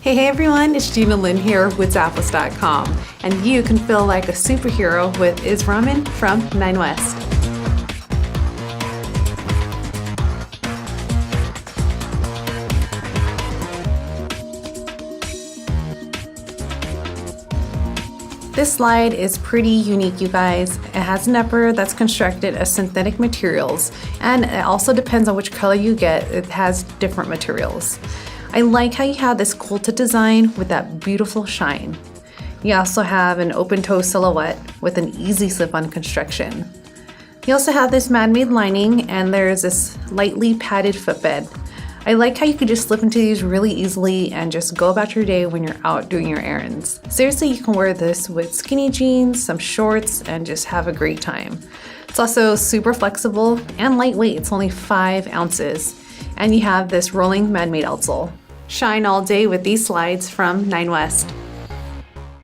Hey everyone, it's Gina Lynn here with Zappos.com, and you can feel like a superhero with Isramin from Nine West. This slide is pretty unique, you guys. It has an upper that's constructed of synthetic materials, and it also depends on which color you get. It has different materials. I like how you have this quilted design with that beautiful shine. You also have an open toe silhouette with an easy slip-on construction. You also have this man-made lining, and there's this lightly padded footbed. I like how you can just slip into these really easily and just go about your day when you're out doing your errands. Seriously, you can wear this with skinny jeans, some shorts, and just have a great time. It's also super flexible and lightweight. It's only 5 ounces. And you have this rolling man-made outsole. Shine all day with these slides from Nine West.